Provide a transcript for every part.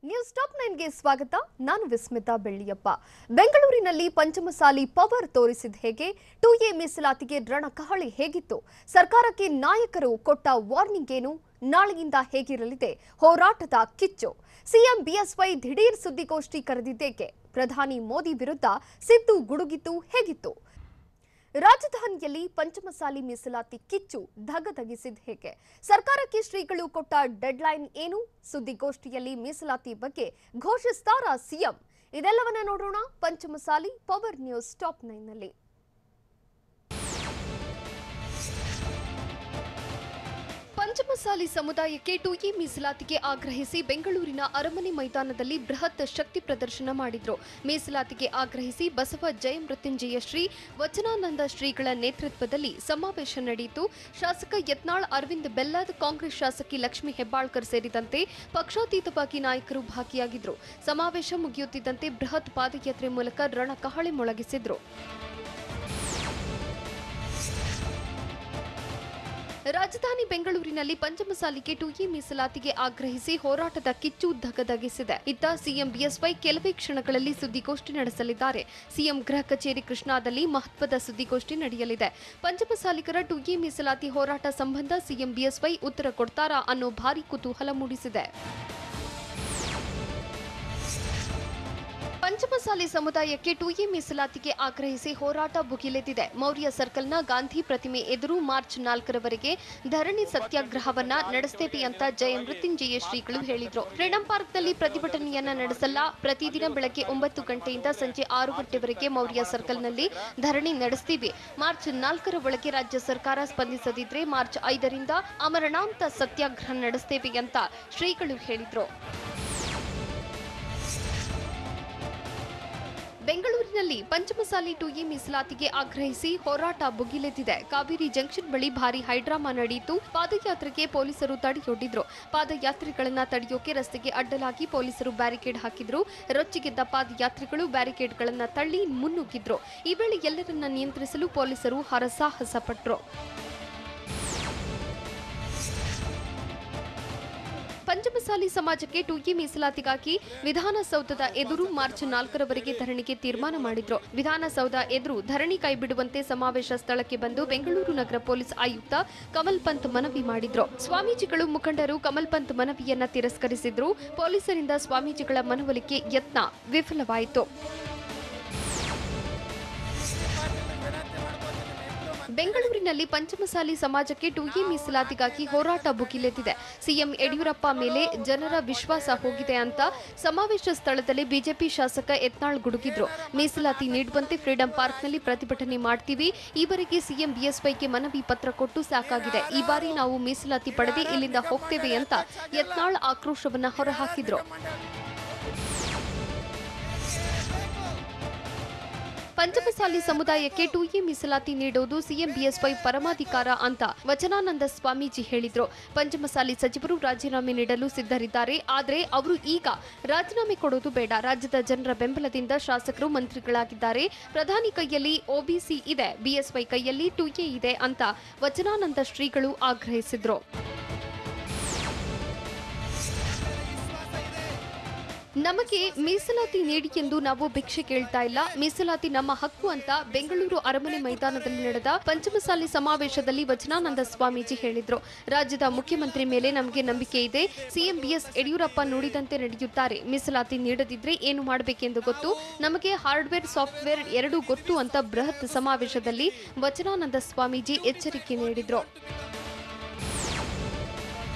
News top 9 ಗೆ ಸ್ವಾಗತ. ನಾನು ವಿಸ್ಮಿತಾ ಬೆಳ್ಳಿಯಪ್ಪ. ಬೆಂಗಳೂರಿನಲ್ಲಿ ಪಂಚಮಸಾಲಿ ಪವರ್ ತೋರಿಸಿದ ಹೇಗೆ? 2A ಮೀಸಲಾತಿಗೆ ರಣಕಹಳಿ ಹೇಗಿತ್ತು? ಸರ್ಕಾರಕ್ಕೆ ನಾಯಕರು ಕೊಟ್ಟ ವಾರ್ನಿಂಗ್ ಏನು? ನಾಳೆಯಿಂದ ಹೇಗಿರಲಿದೆ ಹೋರಾಟದ ಕಿಚ್ಚು? ಸಿಎಂ ಬಿಎಸ್ವೈ ದಿಢೀರ್ ಸುದ್ದಿಗೋಷ್ಠಿ ಕರೆದಿದ್ದೇಕೆ? ಪ್ರಧಾನಿ ಮೋದಿ ವಿರುದ್ಧ ಸಿದ್ದು ಗುಡುಗಿದ್ದು ಹೇಗಿತ್ತು? ರಾಜಧಾನಿಯಲ್ಲಿ ಪಂಚಮಸಾಲಿ ಮೀಸಲಾತಿ ಕಿಚ್ಚು ಧಗಧಗಿಸಿದ ಹೇಗೆ? ಸರ್ಕಾರಕ್ಕೆ ಶ್ರೀಗಳು ಕೊಟ್ಟ ಡೆಡ್ಲೈನ್ ಏನು? ಸುದ್ದಿಗೋಷ್ಠಿಯಲ್ಲಿ ಮೀಸಲಾತಿ ಬಗ್ಗೆ ಘೋಷಿಸ್ತಾರಾ ಸಿಎಂ? ಇದೆಲ್ಲವನ್ನ ನೋಡೋಣ ಪಂಚಮಸಾಲಿ ಪವರ್ ನ್ಯೂಸ್ ಟಾಪ್ 9 ನಲ್ಲಿ. ಪಂಚಮಸಾಲಿ ಸಮುದಾಯಕ್ಕೆ 2A ಮೀಸಲಾತಿಗೆ ಆಗ್ರಹಿಸಿ ಬೆಂಗಳೂರಿನ ಅರಮನೆ ಮೈದಾನದಲ್ಲಿ ಬೃಹತ್ ಶಕ್ತಿ ಪ್ರದರ್ಶನ ಮಾಡಿದ್ರು. ಮೀಸಲಾತಿಗೆ ಆಗ್ರಹಿಸಿ ಬಸವ ಜಯಮೃತ್ಯುಂಜಯ ಶ್ರೀ ವಚನಾನಂದ ಶ್ರೀಗಳ ನೇತೃತ್ವದಲ್ಲಿ ಸಮಾವೇಶ ನಡೆಯಿತು. ಶಾಸಕ ಯತ್ನಾಳ್ ಅರವಿಂದ್ ಬೆಲ್ಲದ್, ಕಾಂಗ್ರೆಸ್ ಶಾಸಕಿ ಲಕ್ಷ್ಮಿ ಹೆಬ್ಬಾಳ್ಕರ್ ಸೇರಿದಂತೆ ಪಕ್ಷಾತೀತವಾಗಿ ನಾಯಕರು ಭಾಗಿಯಾಗಿದ್ರು. ಸಮಾವೇಶ ಮುಗಿಯುತ್ತಿದ್ದಂತೆ ಬೃಹತ್ ಪಾದಯಾತ್ರೆ ಮೂಲಕ ರಣಕಹಳೆ ಮೊಳಗಿಸಿದ್ರು. ರಾಜಧಾನಿ ಬೆಂಗಳೂರಿನಲ್ಲಿ ಪಂಚಮಸಾಲಿಗೆ 2A ಮೀಸಲಾತಿಗೆ ಆಗ್ರಹಿಸಿ ಹೋರಾಟದ ಕಿಚ್ಚು ಧಗಧಗಿಸಿದೆ. ಇತ್ತ ಸಿಎಂ ಬಿಎಸ್ವೈ ಕೆಲವೇ ಕ್ಷಣಗಳಲ್ಲಿ ಸುದ್ದಿಗೋಷ್ಠಿ ನಡೆಸಲಿದ್ದಾರೆ. ಸಿಎಂ ಗೃಹ ಕಚೇರಿ ಕೃಷ್ಣಾದಲ್ಲಿ ಮಹತ್ವದ ಸುದ್ದಿಗೋಷ್ಠಿ ನಡೆಯಲಿದೆ. ಪಂಚಮಸಾಲಿಗರ 2A ಮೀಸಲಾತಿ ಹೋರಾಟ ಸಂಬಂಧ ಸಿಎಂ ಬಿಎಸ್ವೈ ಉತ್ತರ ಕೊಡ್ತಾರಾ ಅನ್ನೋ ಭಾರೀ ಕುತೂಹಲ ಮೂಡಿಸಿದೆ. ಪಂಚಮಸಾಲಿ ಸಮುದಾಯಕ್ಕೆ 2A ಮೀಸಲಾತಿಗೆ ಆಗ್ರಹಿಸಿ ಹೋರಾಟ ಭುಗಿಲೆದ್ದಿದೆ. ಮೌರ್ಯ ಸರ್ಕಲ್ನ ಗಾಂಧಿ ಪ್ರತಿಮೆ ಎದುರು ಮಾರ್ಚ್ 4ರವರೆಗೆ ಧರಣಿ ಸತ್ಯಾಗ್ರಹವನ್ನ ನಡೆಸುತ್ತೇವೆ ಅಂತ ಜಯಮೃತ್ಯುಂಜಯ ಶ್ರೀಗಳು ಹೇಳಿದ್ರು. ಫ್ರೀಡಂ ಪಾರ್ಕ್ನಲ್ಲಿ ಪ್ರತಿಭಟನೆಯನ್ನ ನಡೆಸಲ್ಲ. ಪ್ರತಿದಿನ ಬೆಳಗ್ಗೆ 9 ಗಂಟೆಯಿಂದ ಸಂಜೆ 6 ಗಂಟೆವರೆಗೆ ಮೌರ್ಯ ಸರ್ಕಲ್ನಲ್ಲಿ ಧರಣಿ ನಡೆಸ್ತೀವಿ. ಮಾರ್ಚ್ 4ರ ಒಳಗೆ ರಾಜ್ಯ ಸರ್ಕಾರ ಸ್ಪಂದಿಸದಿದ್ರೆ ಮಾರ್ಚ್ 5ರಿಂದ ಅಮರಣಾಂತ ಸತ್ಯಾಗ್ರಹ ನಡೆಸುತ್ತೇವೆ ಅಂತ ಶ್ರೀಗಳು ಹೇಳಿದ್ರು. ಬೆಂಗಳೂರಿನಲ್ಲಿ ಪಂಚಮಸಾಲಿ 2A ಮೀಸಲಾತಿಗೆ ಆಗ್ರಹಿಸಿ ಹೋರಾಟ ಭುಗಿಲೆದ್ದಿದೆ. ಕಾವೇರಿ ಜಂಕ್ಷನ್ ಬಳಿ ಭಾರಿ ಹೈಡ್ರಾಮಾ ನಡೆಯಿತು. ಪಾದಯಾತ್ರೆಗೆ ಪೊಲೀಸರು ತಡೆಯೊಡ್ಡಿದ್ರು. ಪಾದಯಾತ್ರಿಗಳನ್ನ ತಡೆಯೋಕೆ ರಸ್ತೆಗೆ ಅಡ್ಡಲಾಗಿ ಪೊಲೀಸರು ಬ್ಯಾರಿಕೇಡ್ ಹಾಕಿದ್ರು. ರೊಚ್ಚಿಗೆದ್ದ ಪಾದಯಾತ್ರಿಗಳು ಬ್ಯಾರಿಕೇಡ್ಗಳನ್ನ ತಳ್ಳಿ ಮುನ್ನುಗ್ಗಿದ್ರು. ಈ ವೇಳೆ ಎಲ್ಲರನ್ನ ನಿಯಂತ್ರಿಸಲು ಪೊಲೀಸರು ಹರಸಾಹಸ ಪಟ್ರು. ಪಂಚಮಸಾಲಿ ಸಮಾಜಕ್ಕೆ 2A ಮೀಸಲಾತಿಗಾಗಿ ವಿಧಾನಸೌಧದ ಎದುರು ಮಾರ್ಚ್ 4ರವರೆಗೆ ಧರಣಿಗೆ ತೀರ್ಮಾನ ಮಾಡಿದ್ರು. ವಿಧಾನಸೌಧ ಎದುರು ಧರಣಿ ಕೈಬಿಡುವಂತೆ ಸಮಾವೇಶ ಸ್ಥಳಕ್ಕೆ ಬಂದು ಬೆಂಗಳೂರು ನಗರ ಪೊಲೀಸ್ ಆಯುಕ್ತ ಕಮಲ್ ಪಂತ್ ಮನವಿ ಮಾಡಿದ್ರು. ಸ್ವಾಮೀಜಿಗಳು ಮುಖಂಡರು ಕಮಲ್ ಪಂತ್ ಮನವಿಯನ್ನ ತಿರಸ್ಕರಿಸಿದ್ರು. ಪೊಲೀಸರಿಂದ ಸ್ವಾಮೀಜಿಗಳ ಮನವೊಲಿಕೆ ಯತ್ನ ವಿಫಲವಾಯಿತು. ಬೆಂಗಳೂರಿನಲ್ಲಿ ಪಂಚಮಸಾಲಿ ಸಮಾಜಕ್ಕೆ 2A ಮೀಸಲಾತಿಗಾಗಿ ಹೋರಾಟ ಭುಗಿಲೆದ್ದಿದೆ. ಸಿಎಂ ಯಡಿಯೂರಪ್ಪ ಮೇಲೆ ಜನರ ವಿಶ್ವಾಸ ಹೋಗಿದೆ ಅಂತ ಸಮಾವೇಶ ಸ್ಥಳದಲ್ಲಿ ಬಿಜೆಪಿ ಶಾಸಕ ಯತ್ನಾಳ್ ಗುಡುಗಿದ್ರು. ಮೀಸಲಾತಿ ನೀಡುವಂತೆ ಫ್ರೀಡಂ ಪಾರ್ಕ್ನಲ್ಲಿ ಪ್ರತಿಭಟನೆ ಮಾಡ್ತೀವಿ. ಈವರೆಗೆ ಸಿಎಂ ಬಿಎಸ್ವೈಗೆ ಮನವಿ ಪತ್ರ ಕೊಟ್ಟು ಸಾಕಾಗಿದೆ. ಈ ಬಾರಿ ನಾವು ಮೀಸಲಾತಿ ಪಡೆದೇ ಇಲ್ಲಿಂದ ಹೋಗ್ತೇವೆ ಅಂತ ಯತ್ನಾಳ್ ಆಕ್ರೋಶವನ್ನ ಹೊರಹಾಕಿದ್ರು. ಪಂಚಮಸಾಲಿ ಸಮುದಾಯಕ್ಕೆ 2A ಮೀಸಲಾತಿ ನೀಡುವುದು ಸಿಎಂ ಬಿಎಸ್ವೈ ಪರಮಾಧಿಕಾರ ಅಂತ ವಚನಾನಂದ ಸ್ವಾಮೀಜಿ ಹೇಳಿದ್ರು. ಪಂಚಮಸಾಲಿ ಸಚಿವರು ರಾಜೀನಾಮೆ ನೀಡಲು ಸಿದ್ಧರಿದ್ದಾರೆ. ಆದರೆ ಅವರು ಈಗ ರಾಜೀನಾಮೆ ಕೊಡೋದು ಬೇಡ. ರಾಜ್ಯದ ಜನರ ಬೆಂಬಲದಿಂದ ಶಾಸಕರು ಮಂತ್ರಿಗಳಾಗಿದ್ದಾರೆ. ಪ್ರಧಾನಿ ಕೈಯಲ್ಲಿ OBC ಇದೆ, ಬಿಎಸ್ವೈ ಕೈಯಲ್ಲಿ 2A ಇದೆ ಅಂತ ವಚನಾನಂದ ಶ್ರೀಗಳು ಆಗ್ರಹಿಸಿದ್ರು. ನಮಗೆ ಮೀಸಲಾತಿ ನೀಡಿ ಎಂದು ನಾವು ಭಿಕ್ಷೆ ಕೇಳ್ತಾ ಇಲ್ಲ. ಮೀಸಲಾತಿ ನಮ್ಮ ಹಕ್ಕು ಅಂತ ಬೆಂಗಳೂರು ಅರಮನೆ ಮೈದಾನದಲ್ಲಿ ನಡೆದ ಪಂಚಮಸಾಲಿ ಸಮಾವೇಶದಲ್ಲಿ ವಚನಾನಂದ ಸ್ವಾಮೀಜಿ ಹೇಳಿದ್ರು. ರಾಜ್ಯದ ಮುಖ್ಯಮಂತ್ರಿ ಮೇಲೆ ನಮಗೆ ನಂಬಿಕೆ ಇದೆ. ಸಿಎಂ ಬಿಎಸ್ ಯಡಿಯೂರಪ್ಪ ನುಡಿದಂತೆ ನಡೆಯುತ್ತಾರೆ. ಮೀಸಲಾತಿ ನೀಡದಿದ್ರೆ ಏನು ಮಾಡಬೇಕೆಂದು ಗೊತ್ತು. ನಮಗೆ ಹಾರ್ಡ್ವೇರ್ ಸಾಫ್ಟ್ವೇರ್ ಎರಡೂ ಗೊತ್ತು ಅಂತ ಬೃಹತ್ ಸಮಾವೇಶದಲ್ಲಿ ವಚನಾನಂದ ಸ್ವಾಮೀಜಿ ಎಚ್ಚರಿಕೆ ನೀಡಿದ್ರು.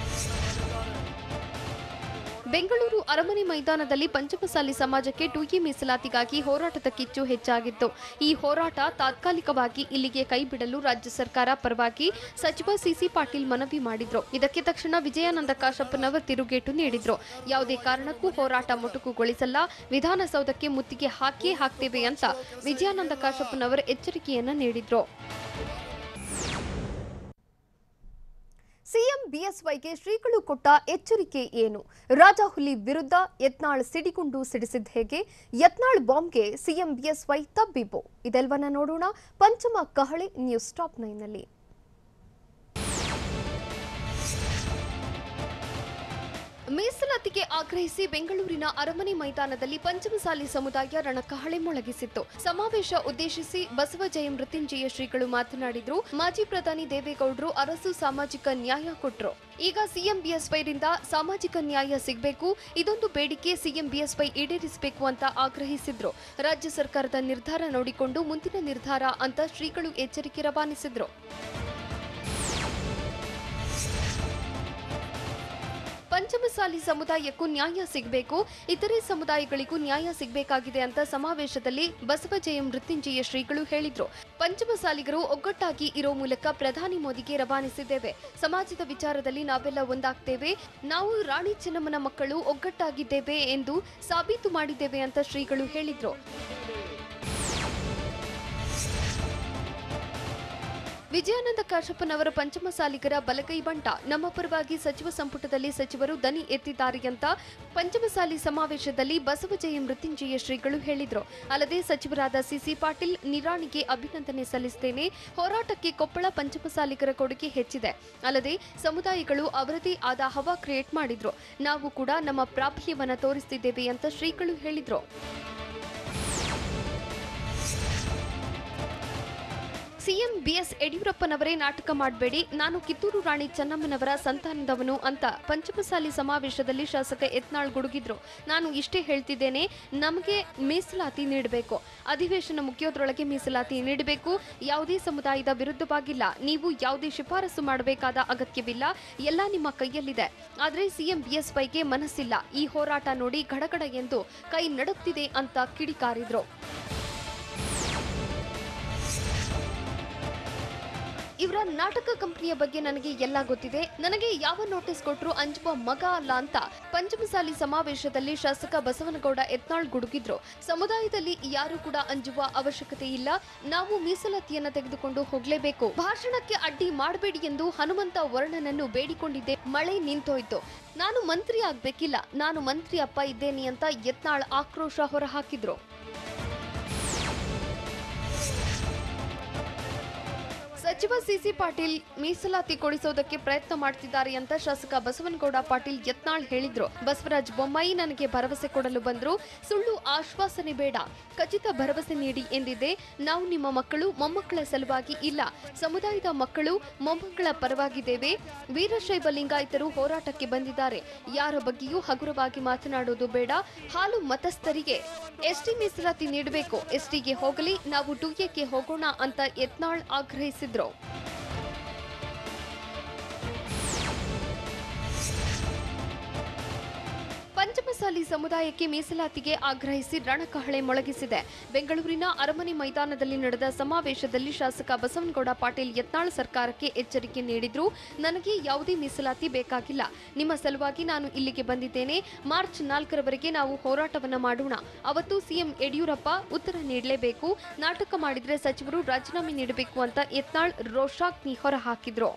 ಬೆಂಗಳೂರು ಅರಮನೆ ಮೈದಾನದಲ್ಲಿ ಪಂಚಮಸಾಲಿ ಸಮಾಜಕ್ಕೆ 2A ಮೀಸಲಾತಿಗಾಗಿ ಹೋರಾಟದ ಕಿಚ್ಚು ಹೆಚ್ಚಾಗಿತ್ತು. ಈ ಹೋರಾಟ ತಾತ್ಕಾಲಿಕವಾಗಿ ಇಲ್ಲಿಗೆ ಕೈಬಿಡಲು ರಾಜ್ಯ ಸರ್ಕಾರ ಪರವಾಗಿ ಸಚಿವ ಸಿಸಿ ಪಾಟೀಲ್ ಮನವಿ ಮಾಡಿದ್ರು. ಇದಕ್ಕೆ ತಕ್ಷಣ ವಿಜಯಾನಂದ ಕಾಶಪ್ಪನವರ್ ತಿರುಗೇಟು ನೀಡಿದ್ರು. ಯಾವುದೇ ಕಾರಣಕ್ಕೂ ಹೋರಾಟ ಮೊಟಕುಗೊಳಿಸಲ್ಲ, ವಿಧಾನಸೌಧಕ್ಕೆ ಮುತ್ತಿಗೆ ಹಾಕ್ತೇವೆ ಅಂತ ವಿಜಯಾನಂದ ಕಾಶಪ್ಪನವರ್ ಎಚ್ಚರಿಕೆಯನ್ನ ನೀಡಿದ್ರು. ಸಿಎಂ ಬಿಎಸ್ವೈಗೆ ಶ್ರೀಗಳು ಕೊಟ್ಟ ಎಚ್ಚರಿಕೆ ಏನು? ರಾಜಾಹುಲಿ ವಿರುದ್ಧ ಯತ್ನಾಳ್ ಸಿಡಿಗುಂಡು ಸಿಡಿಸಿದ ಹೇಗೆ? ಯತ್ನಾಳ್ ಬಾಂಬ್ಗೆ ಸಿಎಂ ಬಿಎಸ್ವೈ ತಬ್ಬಿಬ್ಬು. ಇದೆಲ್ಲವನ್ನ ನೋಡೋಣ ಪಂಚಮ ಕಹಳೆ ನ್ಯೂಸ್ ಟಾಪ್ 9 ನಲ್ಲಿ. ಮೀಸಲಾತಿಗೆ ಆಗ್ರಹಿಸಿ ಬೆಂಗಳೂರಿನ ಅರಮನೆ ಮೈದಾನದಲ್ಲಿ ಪಂಚಮಸಾಲಿ ಸಮುದಾಯ ರಣಕಹಳೆ ಮೊಳಗಿಸಿತ್ತು. ಸಮಾವೇಶ ಉದ್ದೇಶಿಸಿ ಬಸವಜಯ ಮೃತ್ಯುಂಜಯ ಶ್ರೀಗಳು ಮಾತನಾಡಿದ್ರು. ಮಾಜಿ ಪ್ರಧಾನಿ ದೇವೇಗೌಡರು ಅರಸು ಸಾಮಾಜಿಕ ನ್ಯಾಯ ಕೊಟ್ಟರು. ಈಗ ಸಿಎಂ ಬಿಎಸ್ವೈರಿಂದ ಸಾಮಾಜಿಕ ನ್ಯಾಯ ಸಿಗಬೇಕು, ಇದೊಂದು ಬೇಡಿಕೆ ಸಿಎಂ ಬಿಎಸ್ವೈ ಈಡೇರಿಸಬೇಕು ಅಂತ ಆಗ್ರಹಿಸಿದ್ರು. ರಾಜ್ಯ ಸರ್ಕಾರದ ನಿರ್ಧಾರ ನೋಡಿಕೊಂಡು ಮುಂದಿನ ನಿರ್ಧಾರ ಅಂತ ಶ್ರೀಗಳು ಎಚ್ಚರಿಕೆ ರವಾನಿಸಿದ್ರು. ಪಂಚಮಸಾಲಿ ಸಮುದಾಯಕ್ಕೂ ನ್ಯಾಯ ಸಿಗಬೇಕು, ಇತರೆ ಸಮುದಾಯಗಳಿಗೂ ನ್ಯಾಯ ಸಿಗಬೇಕಾಗಿದೆ ಅಂತ ಸಮಾವೇಶದಲ್ಲಿ ಬಸವಜಯ ಮೃತ್ಯುಂಜಯ ಶ್ರೀಗಳು ಹೇಳಿದ್ರು. ಪಂಚಮಸಾಲಿಗರು ಒಗ್ಗಟ್ಟಾಗಿ ಇರೋ ಮೂಲಕ ಪ್ರಧಾನಿ ಮೋದಿಗೆ ರವಾನಿಸಿದ್ದೇವೆ. ಸಮಾಜದ ವಿಚಾರದಲ್ಲಿ ನಾವೆಲ್ಲ ಒಂದಾಗ್ತೇವೆ, ನಾವು ರಾಣಿ ಚೆನ್ನಮ್ಮನ ಮಕ್ಕಳು ಒಗ್ಗಟ್ಟಾಗಿದ್ದೇವೆ ಎಂದು ಸಾಬೀತು ಮಾಡಿದ್ದೇವೆ ಅಂತ ಶ್ರೀಗಳು ಹೇಳಿದ್ರು. ವಿಜಯಾನಂದ ಕಾಶಪ್ಪನವರ ಪಂಚಮಸಾಲಿಗರ ಬಲಗೈ ಬಂಟ, ನಮ್ಮ ಪರವಾಗಿ ಸಚಿವ ಸಂಪುಟದಲ್ಲಿ ಸಚಿವರು ದನಿ ಎತ್ತಿದ್ದಾರೆ ಅಂತ ಪಂಚಮಸಾಲಿ ಸಮಾವೇಶದಲ್ಲಿ ಬಸವಜಯ ಮೃತ್ಯುಂಜಯ ಶ್ರೀಗಳು ಹೇಳಿದ್ರು. ಅಲ್ಲದೆ ಸಚಿವರಾದ ಸಿಸಿ ಪಾಟೀಲ್, ನಿರಾಣಿಗೆ ಅಭಿನಂದನೆ ಸಲ್ಲಿಸುತ್ತೇನೆ. ಹೋರಾಟಕ್ಕೆ ಕೊಪ್ಪಳ ಪಂಚಮಸಾಲಿಗರ ಕೊಡುಗೆ ಹೆಚ್ಚಿದೆ. ಅಲ್ಲದೆ ಸಮುದಾಯಗಳು ಅವರದೇ ಆದ ಹವಾ ಕ್ರಿಯೇಟ್ ಮಾಡಿದ್ರು. ನಾವು ಕೂಡ ನಮ್ಮ ಪ್ರಾಬಲ್ಯವನ್ನ ತೋರಿಸುತ್ತಿದ್ದೇವೆ ಅಂತ ಶ್ರೀಗಳು ಹೇಳಿದ್ರು. ಸಿಎಂ ಬಿಎಸ್ ಯಡಿಯೂರಪ್ಪನವರೇ ನಾಟಕ ಮಾಡಬೇಡಿ, ನಾನು ಕಿತ್ತೂರು ರಾಣಿ ಚೆನ್ನಮ್ಮನವರ ಸಂತಾನದವನು ಅಂತ ಪಂಚಮಸಾಲಿ ಸಮಾವೇಶದಲ್ಲಿ ಶಾಸಕ ಯತ್ನಾಳ್ ಗುಡುಗಿದ್ರು. ನಾನು ಇಷ್ಟೇ ಹೇಳ್ತಿದ್ದೇನೆ, ನಮಗೆ ಮೀಸಲಾತಿ ನೀಡಬೇಕು, ಅಧಿವೇಶನ ಮುಗಿಯೋದ್ರೊಳಗೆ ಮೀಸಲಾತಿ ನೀಡಬೇಕು. ಯಾವುದೇ ಸಮುದಾಯದ ವಿರುದ್ಧವಾಗಿಲ್ಲ, ನೀವು ಯಾವುದೇ ಶಿಫಾರಸು ಮಾಡಬೇಕಾದ ಅಗತ್ಯವಿಲ್ಲ, ಎಲ್ಲ ನಿಮ್ಮ ಕೈಯಲ್ಲಿದೆ. ಆದರೆ ಸಿಎಂ ಬಿಎಸ್ವೈಗೆ ಮನಸ್ಸಿಲ್ಲ. ಈ ಹೋರಾಟ ನೋಡಿ ಗಡಗಡ ಎಂದು ಕೈ ನಡುಗ್ತಿದೆ ಅಂತ ಕಿಡಿಕಾರಿದ್ರು. ಇವರ ನಾಟಕ ಕಂಪನಿಯ ಬಗ್ಗೆ ನನಗೆ ಎಲ್ಲ ಗೊತ್ತಿದೆ, ನನಗೆ ಯಾವ ನೋಟಿಸ್ ಕೊಟ್ಟರು ಅಂಜುವ ಮಗ ಅಲ್ಲ ಅಂತ ಪಂಚಮಸಾಲಿ ಸಮಾವೇಶದಲ್ಲಿ ಶಾಸಕ ಬಸವನಗೌಡ ಯತ್ನಾಳ್ ಗುಡುಗಿದ್ರು. ಸಮುದಾಯದಲ್ಲಿ ಯಾರು ಕೂಡ ಅಂಜುವ ಅವಶ್ಯಕತೆ ಇಲ್ಲ, ನಾವು ಮೀಸಲಾತಿಯನ್ನ ತೆಗೆದುಕೊಂಡು ಹೋಗಲೇಬೇಕು. ಭಾಷಣಕ್ಕೆ ಅಡ್ಡಿ ಮಾಡಬೇಡಿ ಎಂದು ಹನುಮಂತ ವರ್ಣನನ್ನು ಬೇಡಿಕೊಂಡಿದ್ದೆ, ಮಳೆ ನಿಂತೋಯ್ತು. ನಾನು ಮಂತ್ರಿ ಆಗ್ಬೇಕಿಲ್ಲ, ನಾನು ಮಂತ್ರಿ ಅಪ್ಪ ಇದ್ದೇನೆ ಅಂತ ಯತ್ನಾಳ್ ಆಕ್ರೋಶ ಹೊರಹಾಕಿದ್ರು. ಸಚಿವ ಸಿಸಿ ಪಾಟೀಲ್ ಮೀಸಲಾತಿ ಕೊಡಿಸೋದಕ್ಕೆ ಪ್ರಯತ್ನ ಮಾಡ್ತಿದ್ದಾರೆ ಅಂತ ಶಾಸಕ ಬಸವನಗೌಡ ಪಾಟೀಲ್ ಯತ್ನಾಳ್ ಹೇಳಿದ್ರು. ಬಸವರಾಜ ಬೊಮ್ಮಾಯಿ ನನಗೆ ಭರವಸೆ ಕೊಡಲು ಬಂದ್ರು, ಸುಳ್ಳು ಆಶ್ವಾಸನೆ ಬೇಡ, ಖಚಿತ ಭರವಸೆ ನೀಡಿ ಎಂದಿದ್ದೆ. ನಾವು ನಿಮ್ಮ ಮಕ್ಕಳು ಮೊಮ್ಮಕ್ಕಳ ಸಲುವಾಗಿ ಇಲ್ಲ, ಸಮುದಾಯದ ಮಕ್ಕಳು ಮೊಮ್ಮಕ್ಕಳ ಪರವಾಗಿದ್ದೇವೆ. ವೀರಶೈವ ಲಿಂಗಾಯತರು ಹೋರಾಟಕ್ಕೆ ಬಂದಿದ್ದಾರೆ, ಯಾರ ಬಗ್ಗೆಯೂ ಹಗುರವಾಗಿ ಮಾತನಾಡೋದು ಬೇಡ. ಹಾಲು ಮತಸ್ಥರಿಗೆ ಎಸ್ಟಿ ಮೀಸಲಾತಿ ನೀಡಬೇಕು, ಎಸ್ಟಿಗೆ ಹೋಗಲಿ, ನಾವು 2Aಗೆ ಹೋಗೋಣ ಅಂತ ಯತ್ನಾಳ್ ಆಗ್ರಹಿಸಿದ್ರು. ಪಂಚಮಸಾಲಿ ಸಮುದಾಯಕ್ಕೆ ಮೀಸಲಾತಿಗೆ ಆಗ್ರಹಿಸಿ ರಣಕಹಳೆ ಮೊಳಗಿಸಿದೆ. ಬೆಂಗಳೂರಿನ ಅರಮನೆ ಮೈದಾನದಲ್ಲಿ ನಡೆದ ಸಮಾವೇಶದಲ್ಲಿ ಶಾಸಕ ಬಸವನಗೌಡ ಪಾಟೀಲ್ ಯತ್ನಾಳ್ ಸರ್ಕಾರಕ್ಕೆ ಎಚ್ಚರಿಕೆ ನೀಡಿದ್ರು. ನನಗೆ ಯಾವುದೇ ಮೀಸಲಾತಿ ಬೇಕಾಗಿಲ್ಲ, ನಿಮ್ಮ ಸಲುವಾಗಿ ನಾನು ಇಲ್ಲಿಗೆ ಬಂದಿದ್ದೇನೆ. ಮಾರ್ಚ್ 4ರವರೆಗೆ ನಾವು ಹೋರಾಟವನ್ನ ಮಾಡೋಣ. ಅವತ್ತು ಸಿಎಂ ಯಡಿಯೂರಪ್ಪ ಉತ್ತರ ನೀಡಲೇಬೇಕು, ನಾಟಕ ಮಾಡಿದ್ರೆ ಸಚಿವರು ರಾಜೀನಾಮೆ ನೀಡಬೇಕು ಅಂತ ಯತ್ನಾಳ್ ರೋಷಾಗ್ನಿ ಹೊರಹಾಕಿದ್ರು.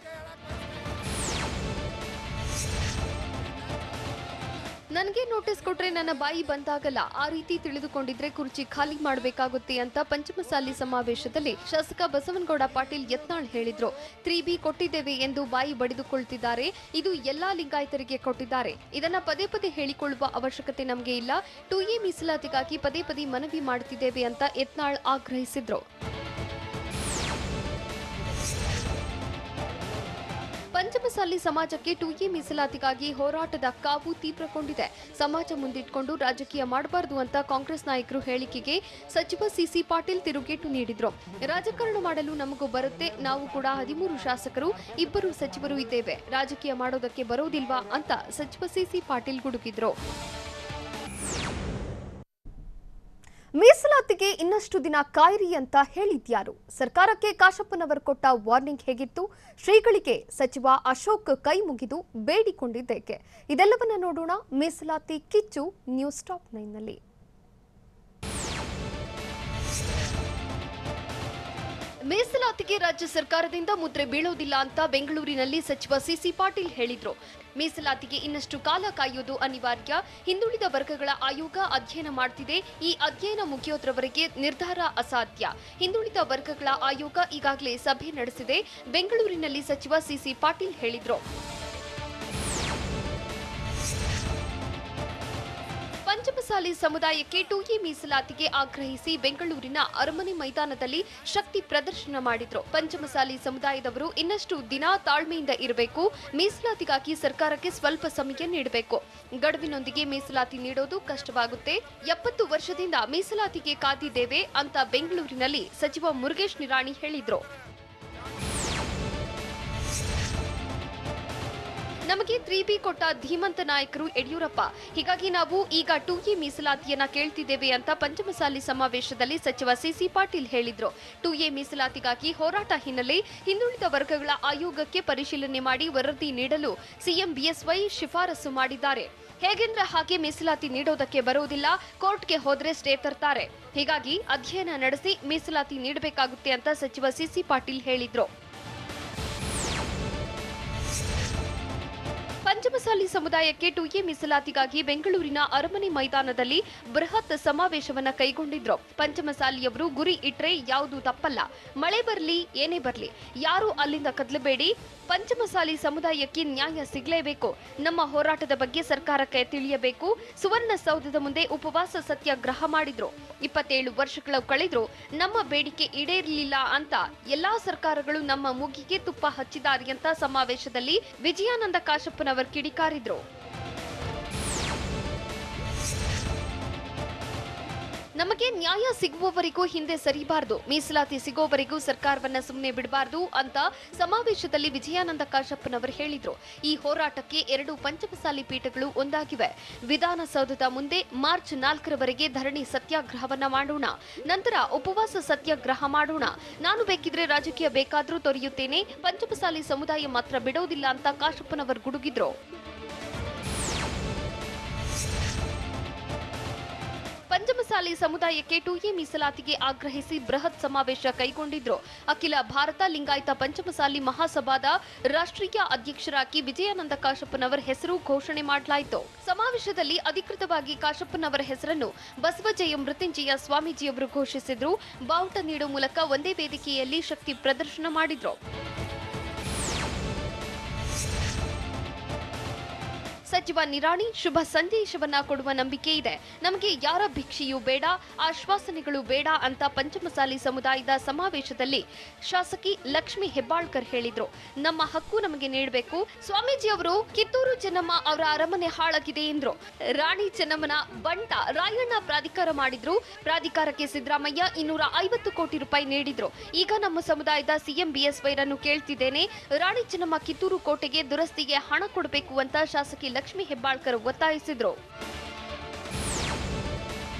ನನಗೆ ನೋಟಿಸ್ ಕೊಟ್ರೆ ನನ್ನ ಬಾಯಿ ಬಂದಾಗಲ್ಲ, ಆ ರೀತಿ ತಿಳಿದುಕೊಂಡಿದ್ರೆ ಕುರ್ಚಿ ಖಾಲಿ ಮಾಡಬೇಕಾಗುತ್ತೆ ಅಂತ ಪಂಚಮಸಾಲಿ ಸಮಾವೇಶದಲ್ಲಿ ಶಾಸಕ ಬಸವನಗೌಡ ಪಾಟೀಲ್ ಯತ್ನಾಳ್ ಹೇಳಿದ್ರು. 3B ಕೊಟ್ಟಿದ್ದೇವೆ ಎಂದು ಬಾಯಿ ಬಡಿದುಕೊಳ್ತಿದ್ದಾರೆ, ಇದು ಎಲ್ಲಾ ಲಿಂಗಾಯತರಿಗೆ ಕೊಟ್ಟಿದ್ದಾರೆ. ಇದನ್ನ ಪದೇ ಪದೇ ಹೇಳಿಕೊಳ್ಳುವ ಅವಶ್ಯಕತೆ ನಮಗೆ ಇಲ್ಲ. 2A ಮೀಸಲಾತಿಗಾಗಿ ಪದೇ ಪದೇ ಮನವಿ ಮಾಡುತ್ತಿದ್ದೇವೆ ಅಂತ ಯತ್ನಾಳ್ ಆಗ್ರಹಿಸಿದ್ರು. ಪಂಚಮಸಾಲಿ ಸಮಾಜಕ್ಕೆ 2A ಮೀಸಲಾತಿಗಾಗಿ ಹೋರಾಟದ ಕಾವು ತೀವ್ರಗೊಂಡಿದೆ. ಸಮಾಜ ಮುಂದಿಟ್ಕೊಂಡು ರಾಜಕೀಯ ಮಾಡಬಾರದು ಅಂತ ಕಾಂಗ್ರೆಸ್ ನಾಯಕರು ಹೇಳಿಕೆಗೆ ಸಚಿವ ಸಿಸಿ ಪಾಟೀಲ್ ತಿರುಗೇಟು ನೀಡಿದ್ರು. ರಾಜಕಾರಣ ಮಾಡಲು ನಮಗೂ ಬರುತ್ತೆ, ನಾವು ಕೂಡ 13 ಶಾಸಕರು, 2 ಸಚಿವರು ಇದ್ದೇವೆ, ರಾಜಕೀಯ ಮಾಡೋದಕ್ಕೆ ಬರೋದಿಲ್ವಾ ಅಂತ ಸಚಿವ ಸಿಸಿ ಪಾಟೀಲ್ ಗುಡುಗಿದ್ರು. ಮೀಸಲಾತಿಗೆ ಇನ್ನಷ್ಟು ದಿನ ಕಾಯಿರಿ ಅಂತ ಹೇಳಿದ್ಯಾರು? ಸರ್ಕಾರಕ್ಕೆ ಕಾಶಪ್ಪನವರು ಕೊಟ್ಟ ವಾರ್ನಿಂಗ್ ಹೇಗಿತ್ತು? ಶ್ರೀಗಳಿಗೆ ಸಚಿವ ಅಶೋಕ್ ಕೈ ಮುಗಿದು ಬೇಡಿಕೊಂಡಿದ್ದೇಕೆ? ಇದೆಲ್ಲವನ್ನ ನೋಡೋಣ ಮೀಸಲಾತಿ ಕಿಚ್ಚು ನ್ಯೂಸ್ ಟಾಪ್ 9ನಲ್ಲಿ. ಮೀಸಲಾತಿಗೆ ರಾಜ್ಯ ಸರ್ಕಾರದಿಂದ ಮುದ್ರೆ ಬೀಳೋದಿಲ್ಲ ಅಂತ ಬೆಂಗಳೂರಿನಲ್ಲಿ ಸಚಿವ ಸಿಸಿ ಪಾಟೀಲ್ ಹೇಳಿದ್ರು. ಮೀಸಲಾತಿಗೆ ಇನ್ನಷ್ಟು ಕಾಲ ಕಾಯುವುದು ಅನಿವಾರ್ಯ. ಹಿಂದುಳಿದ ವರ್ಗಗಳ ಆಯೋಗ ಅಧ್ಯಯನ ಮಾಡ್ತಿದೆ. ಈ ಅಧ್ಯಯನ ಮುಗಿಯೋದ್ರವರೆಗೆ ನಿರ್ಧಾರ ಅಸಾಧ್ಯ. ಹಿಂದುಳಿದ ವರ್ಗಗಳ ಆಯೋಗ ಈಗಾಗಲೇ ಸಭೆ ನಡೆಸಿದೆ. ಬೆಂಗಳೂರಿನಲ್ಲಿ ಸಚಿವ ಸಿಸಿ ಪಾಟೀಲ್ ಹೇಳಿದ್ರು. ಪಂಚಮಸಾಲಿ ಸಮುದಾಯಕ್ಕೆ 2A ಮೀಸಲಾತಿಗೆ ಆಗ್ರಹಿಸಿ ಬೆಂಗಳೂರಿನ ಅರಮನೆ ಮೈದಾನದಲ್ಲಿ ಶಕ್ತಿ ಪ್ರದರ್ಶನ ಮಾಡಿದ್ರು. ಪಂಚಮಸಾಲಿ ಸಮುದಾಯದವರು ಇನ್ನಷ್ಟು ದಿನ ತಾಳ್ಮೆಯಿಂದ ಇರಬೇಕು. ಮೀಸಲಾತಿಗಾಗಿ ಸರ್ಕಾರಕ್ಕೆ ಸ್ವಲ್ಪ ಸಮಯ ನೀಡಬೇಕು. ಗಡುವಿನೊಂದಿಗೆ ಮೀಸಲಾತಿ ನೀಡೋದು ಕಷ್ಟವಾಗುತ್ತೆ. 70 ವರ್ಷದಿಂದ ಮೀಸಲಾತಿಗೆ ಕಾದಿದ್ದೇವೆ ಅಂತ ಬೆಂಗಳೂರಿನಲ್ಲಿ ಸಚಿವ ಮುರುಗೇಶ್ ನಿರಾಣಿ ಹೇಳಿದ್ರು. ನಮಗೆ 3B ಕೊಟ್ಟ ಧೀಮಂತ ನಾಯಕರು ಯಡಿಯೂರಪ್ಪ. ಹೀಗಾಗಿ ನಾವು ಈಗ 2A ಮೀಸಲಾತಿಯನ್ನ ಕೇಳ್ತಿದ್ದೇವೆ ಅಂತ ಪಂಚಮಸಾಲಿ ಸಮಾವೇಶದಲ್ಲಿ ಸಚಿವ ಸಿಸಿ ಪಾಟೀಲ್ ಹೇಳಿದ್ರು. 2A ಮೀಸಲಾತಿಗಾಗಿ ಹೋರಾಟ ಹಿನ್ನೆಲೆ ಹಿಂದುಳಿದ ವರ್ಗಗಳ ಆಯೋಗಕ್ಕೆ ಪರಿಶೀಲನೆ ಮಾಡಿ ವರದಿ ನೀಡಲು ಸಿಎಂ ಬಿಎಸ್ವೈ ಶಿಫಾರಸು ಮಾಡಿದ್ದಾರೆ. ಹೇಗೆಂದ್ರೆ ಹಾಗೆ ಮೀಸಲಾತಿ ನೀಡೋದಕ್ಕೆ ಬರುವುದಿಲ್ಲ, ಕೋರ್ಟ್ಗೆ ಹೋದ್ರೆ ಸ್ಟೇ ತರ್ತಾರೆ. ಹೀಗಾಗಿ ಅಧ್ಯಯನ ನಡೆಸಿ ಮೀಸಲಾತಿ ನೀಡಬೇಕಾಗುತ್ತೆ ಅಂತ ಸಚಿವ ಸಿಸಿ ಪಾಟೀಲ್ ಹೇಳಿದ್ರು. ಪಂಚಮಸಾಲಿ ಸಮುದಾಯಕ್ಕೆ 2A ಮೀಸಲಾತಿಗಾಗಿ ಬೆಂಗಳೂರಿನ ಅರಮನೆ ಮೈದಾನದಲ್ಲಿ ಬೃಹತ್ ಸಮಾವೇಶವನ್ನ ಕೈಗೊಂಡಿದ್ರು. ಪಂಚಮಸಾಲಿಯವರು ಗುರಿ ಇಟ್ರೆ ಯಾವುದು ತಪ್ಪಲ್ಲ. ಮಳೆ ಬರಲಿ ಏನೇ ಬರಲಿ ಯಾರು ಅಲ್ಲಿಂದ ಕದಲಬೇಡಿ. ಪಂಚಮಸಾಲಿ ಸಮುದಾಯಕ್ಕೆ ನ್ಯಾಯ ಸಿಗಲೇಬೇಕು. ನಮ್ಮ ಹೋರಾಟದ ಬಗ್ಗೆ ಸರ್ಕಾರಕ್ಕೆ ತಿಳಿಯಬೇಕು. ಸುವರ್ಣಸೌಧದ ಮುಂದೆ ಉಪವಾಸ ಸತ್ಯಾಗ್ರಹ ಮಾಡಿದ್ರು. 27 ವರ್ಷಗಳು ಕಳೆದ್ರು ನಮ್ಮ ಬೇಡಿಕೆ ಈಡೇರಲಿಲ್ಲ ಅಂತ ಎಲ್ಲಾ ಸರ್ಕಾರಗಳು ನಮ್ಮ ಮೂಗಿಗೆ ತುಪ್ಪ ಹಚ್ಚಿದ್ದಾರೆ ಅಂತ ಸಮಾವೇಶದಲ್ಲಿ ವಿಜಯಾನಂದ ಕಾಶಪ್ಪನವರು ಕಿಡಿಕಾರಿದ್ರು. ನಮಗೆ ನ್ಯಾಯ ಸಿಗುವವರೆಗೂ ಹಿಂದೆ ಸರಿಬಾರದು, ಮೀಸಲಾತಿ ಸಿಗೋವರೆಗೂ ಸರ್ಕಾರವನ್ನ ಸುಮ್ಮನೆ ಬಿಡಬಾರದು ಅಂತ ಸಮಾವೇಶದಲ್ಲಿ ವಿಜಯಾನಂದ ಕಾಶಪ್ಪನವರು ಹೇಳಿದ್ರು. ಈ ಹೋರಾಟಕ್ಕೆ 2 ಪಂಚಮಸಾಲಿ ಪೀಠಗಳು ಒಂದಾಗಿವೆ. ವಿಧಾನಸೌಧದ ಮುಂದೆ ಮಾರ್ಚ್ 4ರವರೆಗೆ ಧರಣಿ ಸತ್ಯಾಗ್ರಹವನ್ನ ಮಾಡೋಣ, ನಂತರ ಉಪವಾಸ ಸತ್ಯಾಗ್ರಹ ಮಾಡೋಣ. ನಾನು ಬೇಕಿದ್ರೆ ರಾಜಕೀಯ ಬೇಕಾದ್ರೂ ತೊರೆಯುತ್ತೇನೆ, ಪಂಚಮಸಾಲಿ ಸಮುದಾಯ ಮಾತ್ರ ಬಿಡೋದಿಲ್ಲ ಅಂತ ಕಾಶಪ್ಪನವರು ಗುಡುಗಿದ್ರು. ಪಂಚಮಸಾಲಿ ಸಮುದಾಯಕ್ಕೆ 2A ಮೀಸಲಾತಿಗೆ ಆಗ್ರಹಿಸಿ ಬೃಹತ್ ಸಮಾವೇಶ ಕೈಗೊಂಡಿದ್ರು. ಅಖಿಲ ಭಾರತ ಲಿಂಗಾಯತ ಪಂಚಮಸಾಲಿ ಮಹಾಸಭಾದ ರಾಷ್ಟ್ರೀಯ ಅಧ್ಯಕ್ಷರಾಗಿ ವಿಜಯಾನಂದ ಕಾಶಪ್ಪನವರ ಹೆಸರು ಘೋಷಣೆ ಮಾಡಲಾಯಿತು. ಸಮಾವೇಶದಲ್ಲಿ ಅಧಿಕೃತವಾಗಿ ಕಾಶಪ್ಪನವರ ಹೆಸರನ್ನು ಬಸವಜಯ ಮೃತ್ಯುಂಜಯ ಸ್ವಾಮೀಜಿಯವರು ಘೋಷಿಸಿದ್ರು. ಬಾವುಟ ನೀಡುವ ಮೂಲಕ ಒಂದೇ ವೇದಿಕೆಯಲ್ಲಿ ಶಕ್ತಿ ಪ್ರದರ್ಶನ ಮಾಡಿದ್ರು. ಸಚಿವ ನಿರಾಣಿ ಶುಭ ಸಂದೇಶವನ್ನ ಕೊಡುವ ನಂಬಿಕೆ ಇದೆ. ನಮಗೆ ಯಾರ ಭಿಕ್ಷೆಯೂ ಬೇಡ, ಆಶ್ವಾಸನೆಗಳು ಬೇಡ ಅಂತ ಪಂಚಮಸಾಲಿ ಸಮುದಾಯದ ಸಮಾವೇಶದಲ್ಲಿ ಶಾಸಕಿ ಲಕ್ಷ್ಮಿ ಹೆಬ್ಬಾಳ್ಕರ್ ಹೇಳಿದ್ರು. ನಮ್ಮ ಹಕ್ಕು ನಮಗೆ ನೀಡಬೇಕು. ಸ್ವಾಮೀಜಿ ಅವರು ಕಿತ್ತೂರು ಚೆನ್ನಮ್ಮ ಅವರ ಅರಮನೆ ಹಾಳಾಗಿದೆ ಎಂದ್ರು. ರಾಣಿ ಚೆನ್ನಮ್ಮನ ಬಂಟ ರಾಯಣ್ಣ ಪ್ರಾಧಿಕಾರ ಮಾಡಿದ್ರು. ಪ್ರಾಧಿಕಾರಕ್ಕೆ ಸಿದ್ದರಾಮಯ್ಯ 250 ಕೋಟಿ ರೂಪಾಯಿ ನೀಡಿದ್ರು. ಈಗ ನಮ್ಮ ಸಮುದಾಯದ ಸಿಎಂ ಬಿಎಸ್ವೈರನ್ನು ಕೇಳ್ತಿದ್ದೇನೆ, ರಾಣಿ ಚೆನ್ನಮ್ಮ ಕಿತ್ತೂರು ಕೋಟೆಗೆ ದುರಸ್ತಿಗೆ ಹಣ ಕೊಡಬೇಕು ಅಂತ ಶಾಸಕಿ ಲಕ್ಷ್ಮಿ ಹೆಬ್ಬಾಳ್ಕರ್ ಒತ್ತಾಯಿಸಿದ್ರು.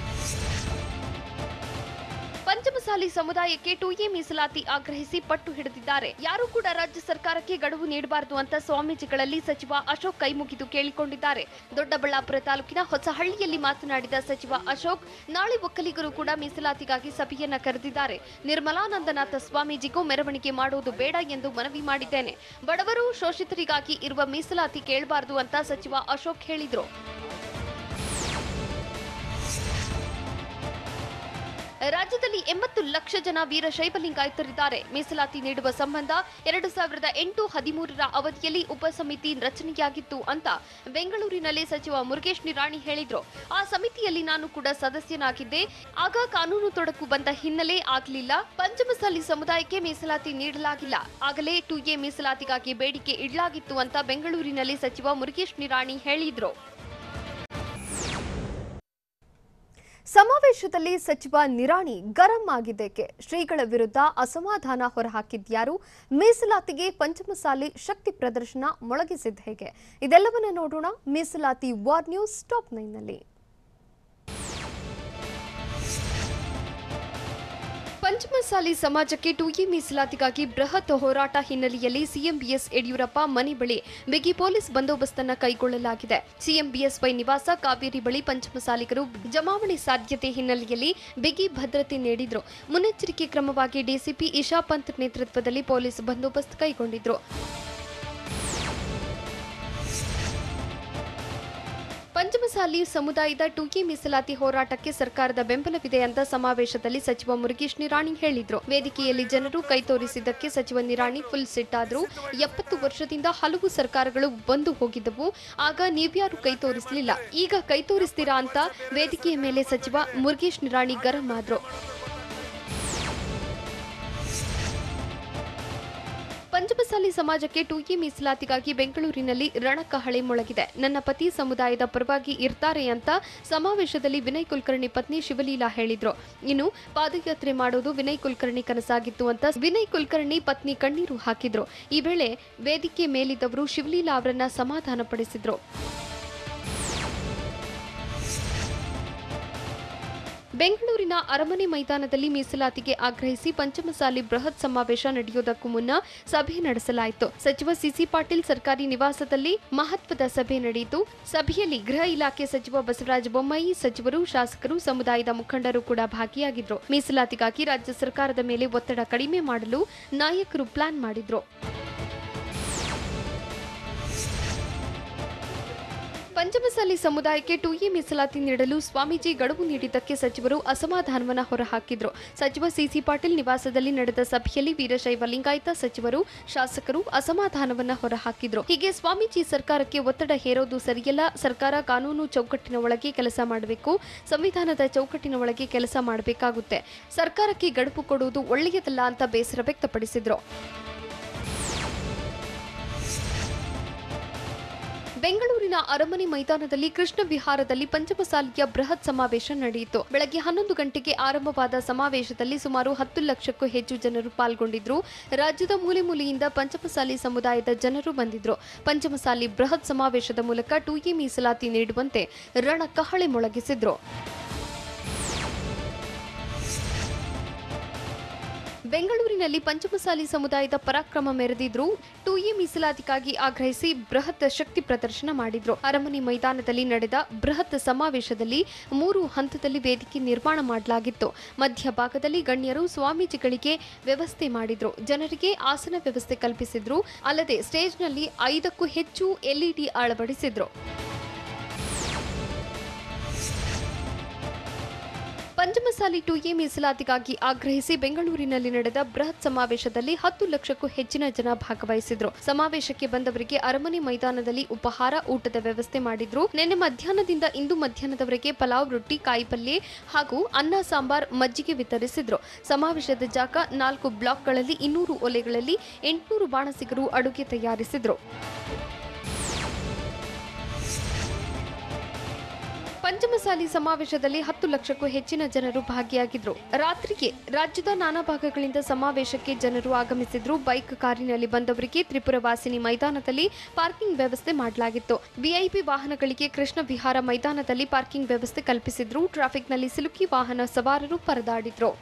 ಪಂಚಮಸಾಲಿ ಸಮುದಾಯಕ್ಕೆ 2A ಮೀಸಲಾತಿ ಆಗ್ರಹಿಸಿ ಪಟ್ಟು ಹಿಡಿದಿದ್ದಾರೆ. ಯಾರು ಕೂಡ ರಾಜ್ಯ ಸರ್ಕಾರಕ್ಕೆ ಗಡುವು ನೀಡಬಾರದು ಅಂತ ಸ್ವಾಮೀಜಿಗಳಲ್ಲಿ ಸಚಿವ ಅಶೋಕ್ ಕೈಮುಗಿದು ಕೇಳಿಕೊಂಡಿದ್ದಾರೆ. ದೊಡ್ಡಬಳ್ಳಾಪುರ ತಾಲೂಕಿನ ಹೊಸಹಳ್ಳಿಯಲ್ಲಿ ಮಾತನಾಡಿದ ಸಚಿವ ಅಶೋಕ್, ನಾಳೆ ಒಕ್ಕಲಿಗರು ಕೂಡ ಮೀಸಲಾತಿಗಾಗಿ ಸಭೆಯನ್ನ ಕರೆದಿದ್ದಾರೆ. ನಿರ್ಮಲಾನಂದನಾಥ ಸ್ವಾಮೀಜಿಗೂ ಮೆರವಣಿಗೆ ಮಾಡುವುದು ಬೇಡ ಎಂದು ಮನವಿ ಮಾಡಿದ್ದೇನೆ. ಬಡವರು ಶೋಷಿತರಿಗಾಗಿ ಇರುವ ಮೀಸಲಾತಿ ಕೇಳಬಾರದು ಅಂತ ಸಚಿವ ಅಶೋಕ್ ಹೇಳಿದರು. ರಾಜ್ಯದಲ್ಲಿ 80 ಲಕ್ಷ ಜನ ವೀರಶೈವ ಲಿಂಗಾಯತರಿದ್ದಾರೆ. ಮೀಸಲಾತಿ ನೀಡುವ ಸಂಬಂಧ 2008-13ರ ಅವಧಿಯಲ್ಲಿ ಉಪಸಮಿತಿ ರಚನೆಯಾಗಿತ್ತು ಅಂತ ಬೆಂಗಳೂರಿನಲ್ಲಿ ಸಚಿವ ಮುರುಗೇಶ್ ನಿರಾಣಿ ಹೇಳಿದ್ರು. ಆ ಸಮಿತಿಯಲ್ಲಿ ನಾನು ಕೂಡ ಸದಸ್ಯನಾಗಿದ್ದೆ. ಆಗ ಕಾನೂನು ತೊಡಕು ಬಂದ ಹಿನ್ನೆಲೆ ಆಗಲಿಲ್ಲ. ಪಂಚಮಸಾಲಿ ಸಮುದಾಯಕ್ಕೆ ಮೀಸಲಾತಿ ನೀಡಲಾಗಿಲ್ಲ. ಆಗಲೇ 2A ಮೀಸಲಾತಿಗಾಗಿ ಬೇಡಿಕೆ ಇಡಲಾಗಿತ್ತು ಅಂತ ಬೆಂಗಳೂರಿನಲ್ಲಿ ಸಚಿವ ಮುರುಗೇಶ್ ನಿರಾಣಿ ಹೇಳಿದ್ರು. ಸಮಾವೇಶದಲ್ಲಿ ಸಚಿವ ನಿರಾಣಿ ಗರಂ ಆಗಿದ್ದಕ್ಕೆ, ಶ್ರೀಗಳ ವಿರುದ್ಧ ಅಸಮಾಧಾನ ಹೊರಹಾಕಿದ್ಯಾರು, ಮೀಸಲಾತಿಗೆ ಪಂಚಮಸಾಲಿ ಶಕ್ತಿ ಪ್ರದರ್ಶನ ಮೊಳಗಿಸಿದ ಹೇಗೆ, ಇದೆಲ್ಲವನ್ನ ನೋಡೋಣ ಮೀಸಲಾತಿ ವಾರ್ ನ್ಯೂಸ್ ಟಾಪ್ 9ನಲ್ಲಿ. ಪಂಚಮಸಾಲಿ ಸಮಾಜಕ್ಕೆ 2A ಮೀಸಲಾತಿಗಾಗಿ ಬೃಹತ್ ಹೋರಾಟ ಹಿನ್ನೆಲೆಯಲ್ಲಿ ಸಿಎಂ ಬಿಎಸ್ ಯಡಿಯೂರಪ್ಪ ಮನೆ ಬಳಿ ಬಿಗಿ ಪೊಲೀಸ್ ಬಂದೋಬಸ್ತನ್ನು ಕೈಗೊಳ್ಳಲಾಗಿದೆ. ಸಿಎಂ ಬಿಎಸ್ವೈ ನಿವಾಸ ಕಾವೇರಿ ಬಳಿ ಪಂಚಮಸಾಲಿಗರು ಜಮಾವಣೆ ಸಾಧ್ಯತೆ ಹಿನ್ನೆಲೆಯಲ್ಲಿ ಬಿಗಿ ಭದ್ರತೆ ನೀಡಿದ್ರು. ಮುನ್ನೆಚ್ಚರಿಕೆ ಕ್ರಮವಾಗಿ ಡಿಸಿಪಿ ಇಶಾ ಪಂತ್ ನೇತೃತ್ವದಲ್ಲಿ ಪೊಲೀಸ್ ಬಂದೋಬಸ್ತ್ ಕೈಗೊಂಡಿದ್ರು. ಪಂಚಮಸಾಲಿ ಸಮುದಾಯದ 2A ಮೀಸಲಾತಿ ಹೋರಾಟಕ್ಕೆ ಸರ್ಕಾರದ ಬೆಂಬಲವಿದೆ ಅಂತ ಸಮಾವೇಶದಲ್ಲಿ ಸಚಿವ ಮುರುಗೇಶ್ ನಿರಾಣಿ ಹೇಳಿದ್ರು. ವೇದಿಕೆಯಲ್ಲಿ ಜನರು ಕೈ ತೋರಿಸಿದ್ದಕ್ಕೆ ಸಚಿವ ನಿರಾಣಿ ಫುಲ್ ಸಿಟ್ಟಾದ್ರು. 70 ವರ್ಷದಿಂದ ಹಲವು ಸರ್ಕಾರಗಳು ಬಂದು ಹೋಗಿದ್ದವು, ಆಗ ನೀವ್ಯಾರು ಕೈ ತೋರಿಸಲಿಲ್ಲ, ಈಗ ಕೈ ತೋರಿಸ್ತೀರಾ ಅಂತ ವೇದಿಕೆಯ ಮೇಲೆ ಸಚಿವ ಮುರುಗೇಶ್ ನಿರಾಣಿ ಗರಂ ಆದ್ರು. ಪಂಚಮಸಾಲಿ ಸಮಾಜಕ್ಕೆ 2A ಮೀಸಲಾತಿಗಾಗಿ ಬೆಂಗಳೂರಿನಲ್ಲಿ ರಣಕಹಳೆ ಮೊಳಗಿದೆ. ನನ್ನ ಪತಿ ಸಮುದಾಯದ ಪರವಾಗಿ ಇರ್ತಾರೆ ಅಂತ ಸಮಾವೇಶದಲ್ಲಿ ವಿನಯ್ ಕುಲಕರ್ಣಿ ಪತ್ನಿ ಶಿವಲೀಲಾ ಹೇಳಿದ್ರು. ಇನ್ನು ಪಾದಯಾತ್ರೆ ಮಾಡೋದು ವಿನಯ್ ಕುಲಕರ್ಣಿ ಕನಸಾಗಿತ್ತು ಅಂತ ವಿನಯ್ ಕುಲಕರ್ಣಿ ಪತ್ನಿ ಕಣ್ಣೀರು ಹಾಕಿದ್ರು. ಈ ವೇಳೆ ವೇದಿಕೆ ಮೇಲಿದ್ದವರು ಶಿವಲೀಲಾ ಅವರನ್ನ ಸಮಾಧಾನ ಪಡಿಸಿದ್ರು. ಬೆಂಗಳೂರಿನ ಅರಮನೆ ಮೈದಾನದಲ್ಲಿ ಮೀಸಲಾತಿಗೆ ಆಗ್ರಹಿಸಿ ಪಂಚಮಸಾಲಿ ಬೃಹತ್ ಸಮಾವೇಶ ನಡೆಯುವುದಕ್ಕೂ ಮುನ್ನ ಸಭೆ ನಡೆಸಲಾಯಿತು. ಸಚಿವ ಸಿಸಿ ಪಾಟೀಲ್ ಸರ್ಕಾರಿ ನಿವಾಸದಲ್ಲಿ ಮಹತ್ವದ ಸಭೆ ನಡೆಯಿತು. ಸಭೆಯಲ್ಲಿ ಗೃಹ ಇಲಾಖೆ ಸಚಿವ ಬಸವರಾಜ ಬೊಮ್ಮಾಯಿ, ಸಚಿವರು, ಶಾಸಕರು, ಸಮುದಾಯದ ಮುಖಂಡರು ಕೂಡ ಭಾಗಿಯಾಗಿದ್ರು. ಮೀಸಲಾತಿಗಾಗಿ ರಾಜ್ಯ ಸರ್ಕಾರದ ಮೇಲೆ ಒತ್ತಡ ಕಡಿಮೆ ಮಾಡಲು ನಾಯಕರು ಪ್ಲಾನ್ ಮಾಡಿದ್ರು. ಪಂಚಮಸಾಲಿ ಸಮುದಾಯಕ್ಕೆ 2A ಮೀಸಲಾತಿ ನೀಡಲು ಸ್ವಾಮೀಜಿ ಗಡುವು ನೀಡಿದ್ದಕ್ಕೆ ಸಚಿವರು ಅಸಮಾಧಾನವನ್ನು ಹೊರಹಾಕಿದ್ರು. ಸಚಿವ ಸಿಸಿ ಪಾಟೀಲ್ ನಿವಾಸದಲ್ಲಿ ನಡೆದ ಸಭೆಯಲ್ಲಿ ವೀರಶೈವ ಲಿಂಗಾಯತ ಸಚಿವರು, ಶಾಸಕರು ಅಸಮಾಧಾನವನ್ನು ಹೊರಹಾಕಿದ್ರು. ಹೀಗೆ ಸ್ವಾಮೀಜಿ ಸರ್ಕಾರಕ್ಕೆ ಒತ್ತಡ ಹೇರೋದು ಸರಿಯಲ್ಲ, ಸರ್ಕಾರ ಕಾನೂನು ಚೌಕಟ್ಟಿನ ಒಳಗೆ ಕೆಲಸ ಮಾಡಬೇಕು, ಸಂವಿಧಾನದ ಚೌಕಟ್ಟಿನ ಒಳಗೆ ಕೆಲಸ ಮಾಡಬೇಕಾಗುತ್ತೆ, ಸರ್ಕಾರಕ್ಕೆ ಗಡುವು ಕೊಡುವುದು ಒಳ್ಳೆಯದಲ್ಲ ಅಂತ ಬೇಸರ ವ್ಯಕ್ತಪಡಿಸಿದ್ರು. ಬೆಂಗಳೂರಿನ ಅರಮನೆ ಮೈದಾನದಲ್ಲಿ ಕೃಷ್ಣ ವಿಹಾರದಲ್ಲಿ ಪಂಚಮಸಾಲಿಯ ಬೃಹತ್ ಸಮಾವೇಶ ನಡೆಯಿತು. ಬೆಳಗ್ಗೆ 11 ಗಂಟೆಗೆ ಆರಂಭವಾದ ಸಮಾವೇಶದಲ್ಲಿ ಸುಮಾರು 10 ಲಕ್ಷಕ್ಕೂ ಹೆಚ್ಚು ಜನರು ಪಾಲ್ಗೊಂಡಿದ್ರು. ರಾಜ್ಯದ ಮೂಲೆ ಮೂಲೆಯಿಂದ ಪಂಚಮಸಾಲಿ ಸಮುದಾಯದ ಜನರು ಬಂದಿದ್ರು. ಪಂಚಮಸಾಲಿ ಬೃಹತ್ ಸಮಾವೇಶದ ಮೂಲಕ 2A ಮೀಸಲಾತಿ ನೀಡುವಂತೆ ರಣಕಹಳೆ ಮೊಳಗಿಸಿದ್ರು. ಬೆಂಗಳೂರಿನಲ್ಲಿ ಪಂಚಮಸಾಲಿ ಸಮುದಾಯದ ಪರಾಕ್ರಮ ಮೆರೆದಿದ್ರು. 2A ಮೀಸಲಾತಿಗಾಗಿ ಆಗ್ರಹಿಸಿ ಬೃಹತ್ ಶಕ್ತಿ ಪ್ರದರ್ಶನ ಮಾಡಿದ್ರು. ಅರಮನೆ ಮೈದಾನದಲ್ಲಿ ನಡೆದ ಬೃಹತ್ ಸಮಾವೇಶದಲ್ಲಿ 3 ಹಂತದಲ್ಲಿ ವೇದಿಕೆ ನಿರ್ಮಾಣ ಮಾಡಲಾಗಿತ್ತು. ಮಧ್ಯಭಾಗದಲ್ಲಿ ಗಣ್ಯರು ಸ್ವಾಮೀಜಿಗಳಿಗೆ ವ್ಯವಸ್ಥೆ ಮಾಡಿದ್ರು. ಜನರಿಗೆ ಆಸನ ವ್ಯವಸ್ಥೆ ಕಲ್ಪಿಸಿದ್ರು. ಅಲ್ಲದೆ ಸ್ಟೇಜ್ನಲ್ಲಿ 5ಕ್ಕೂ ಹೆಚ್ಚು LED ಅಳವಡಿಸಿದ್ರು. ಪಂಚಮಸಾಲಿ 2A ಮೀಸಲಾತಿಗಾಗಿ ಆಗ್ರಹಿಸಿ ಬೆಂಗಳೂರಿನಲ್ಲಿ ನಡೆದ ಬೃಹತ್ ಸಮಾವೇಶದಲ್ಲಿ 10 ಲಕ್ಷಕ್ಕೂ ಹೆಚ್ಚಿನ ಜನ ಭಾಗವಹಿಸಿದ್ರು. ಸಮಾವೇಶಕ್ಕೆ ಬಂದವರಿಗೆ ಅರಮನೆ ಮೈದಾನದಲ್ಲಿ ಉಪಹಾರ, ಊಟದ ವ್ಯವಸ್ಥೆ ಮಾಡಿದ್ರು. ನಿನ್ನೆ ಮಧ್ಯಾಹ್ನದಿಂದ ಇಂದು ಮಧ್ಯಾಹ್ನದವರೆಗೆ ಪಲಾವ್, ರೊಟ್ಟಿ, ಕಾಯಿ ಪಲ್ಯ ಹಾಗೂ ಅನ್ನ, ಸಾಂಬಾರ್, ಮಜ್ಜಿಗೆ ವಿತರಿಸಿದ್ರು. ಸಮಾವೇಶದ ಜಾಗ 4 ಬ್ಲಾಕ್ಗಳಲ್ಲಿ 200 ಒಲೆಗಳಲ್ಲಿ 800 ಬಾಣಸಿಗರು ಅಡುಗೆ ತಯಾರಿಸಿದ್ರು. ಪಂಚಮಸಾಲಿ ಸಮಾವೇಶದಲ್ಲಿ 10 ಲಕ್ಷಕ್ಕೂ ಹೆಚ್ಚಿನ ಜನರು ಭಾಗಿಯಾಗಿದ್ರು. ರಾತ್ರಿಗೆ ರಾಜ್ಯದ ನಾನಾ ಭಾಗಗಳಿಂದ ಸಮಾವೇಶಕ್ಕೆ ಜನರು ಆಗಮಿಸಿದ್ರು. ಬೈಕ್, ಕಾರಿನಲ್ಲಿ ಬಂದವರಿಗೆ ತ್ರಿಪುರವಾಸಿನಿ ಮೈದಾನದಲ್ಲಿ ಪಾರ್ಕಿಂಗ್ ವ್ಯವಸ್ಥೆ ಮಾಡಲಾಗಿತ್ತು. ವಿಐಪಿ ವಾಹನಗಳಿಗೆ ಕೃಷ್ಣ ವಿಹಾರ ಮೈದಾನದಲ್ಲಿ ಪಾರ್ಕಿಂಗ್ ವ್ಯವಸ್ಥೆ ಕಲ್ಪಿಸಿದ್ರು. ಟ್ರಾಫಿಕ್ನಲ್ಲಿ ಸಿಲುಕಿ ವಾಹನ ಸವಾರರು ಪರದಾಡಿದ್ರು.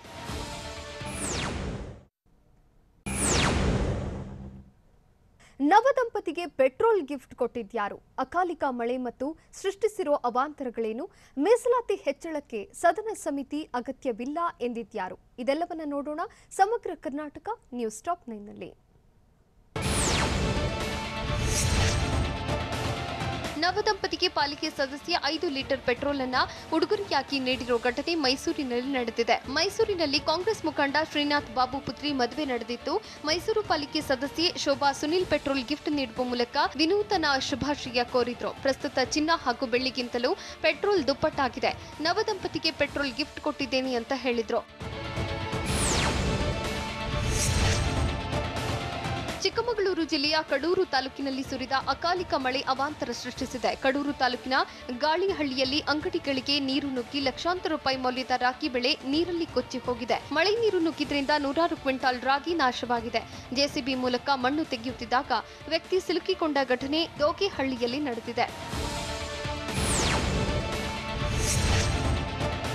ನವದಂಪತಿಗೆ ಪೆಟ್ರೋಲ್ ಗಿಫ್ಟ್ ಕೊಟ್ಟಿದ್ಯಾರು? ಅಕಾಲಿಕ ಮಳೆ ಮತ್ತು ಸೃಷ್ಟಿಸಿರೋ ಅವಾಂತರಗಳೇನು? ಮೀಸಲಾತಿ ಹೆಚ್ಚಳಕ್ಕೆ ಸದನ ಸಮಿತಿ ಅಗತ್ಯವಿಲ್ಲ ಎಂದಿದ್ಯಾರು? ಇದೆಲ್ಲವನ್ನ ನೋಡೋಣ ಸಮಗ್ರ ಕರ್ನಾಟಕ ನ್ಯೂಸ್ ಟಾಪ್ 9ನಲ್ಲಿ. ನವದಂಪತಿಗೆ ಪಾಲಿಕೆ ಸದಸ್ಯ 5 ಲೀಟರ್ ಪೆಟ್ರೋಲ್ ಅನ್ನ ಉಡುಗೊರೆಯಾಗಿ ನೀಡಿರೋ ಘಟನೆ ಮೈಸೂರಿನಲ್ಲಿ ನಡೆದಿದೆ. ಮೈಸೂರಿನಲ್ಲಿ ಕಾಂಗ್ರೆಸ್ ಮುಖಂಡ ಶ್ರೀನಾಥ್ ಬಾಬು ಪುತ್ರಿ ಮದುವೆ ನಡೆದಿತ್ತು. ಮೈಸೂರು ಪಾಲಿಕೆ ಸದಸ್ಯೆ ಶೋಭಾ ಸುನಿಲ್ ಪೆಟ್ರೋಲ್ ಗಿಫ್ಟ್ ನೀಡುವ ಮೂಲಕ ವಿನೂತನ ಶುಭಾಶಯ ಕೋರಿದ್ರು. ಪ್ರಸ್ತುತ ಚಿನ್ನ ಹಾಗೂ ಬೆಳ್ಳಿಗಿಂತಲೂ ಪೆಟ್ರೋಲ್ ದುಪ್ಪಟ್ಟಾಗಿದೆ. ನವದಂಪತಿಗೆ ಪೆಟ್ರೋಲ್ ಗಿಫ್ಟ್ ಕೊಟ್ಟಿದ್ದೇನೆ ಅಂತ ಹೇಳಿದ್ರು. ಚಿಕ್ಕಮಗಳೂರು ಜಿಲ್ಲೆಯ ಕಡೂರು ತಾಲೂಕಿನಲ್ಲಿ ಸುರಿದ ಅಕಾಲಿಕ ಮಳೆ ಅವಾಂತರ ಸೃಷ್ಟಿಸಿದೆ. ಕಡೂರು ತಾಲೂಕಿನ ಗಾಳಿಹಳ್ಳಿಯಲ್ಲಿ ಅಂಗಡಿಗಳಿಗೆ ನೀರು ನುಗ್ಗಿ ಲಕ್ಷಾಂತರ ರೂಪಾಯಿ ಮೌಲ್ಯದ ರಾಗಿ ಬೆಳೆ ನೀರಲ್ಲಿ ಕೊಚ್ಚಿ ಹೋಗಿದೆ. ಮಳೆ ನೀರು ನುಗ್ಗಿದ್ರಿಂದ 100 ಕ್ವಿಂಟಾಲ್ ರಾಗಿ ನಾಶವಾಗಿದೆ. ಜೆಸಿಬಿ ಮೂಲಕ ಮಣ್ಣು ತೆಗೆಯುತ್ತಿದ್ದಾಗ ವ್ಯಕ್ತಿ ಸಿಲುಕಿಕೊಂಡ ಘಟನೆ ದೋಗೇಹಳ್ಳಿಯಲ್ಲಿ ನಡೆದಿದೆ.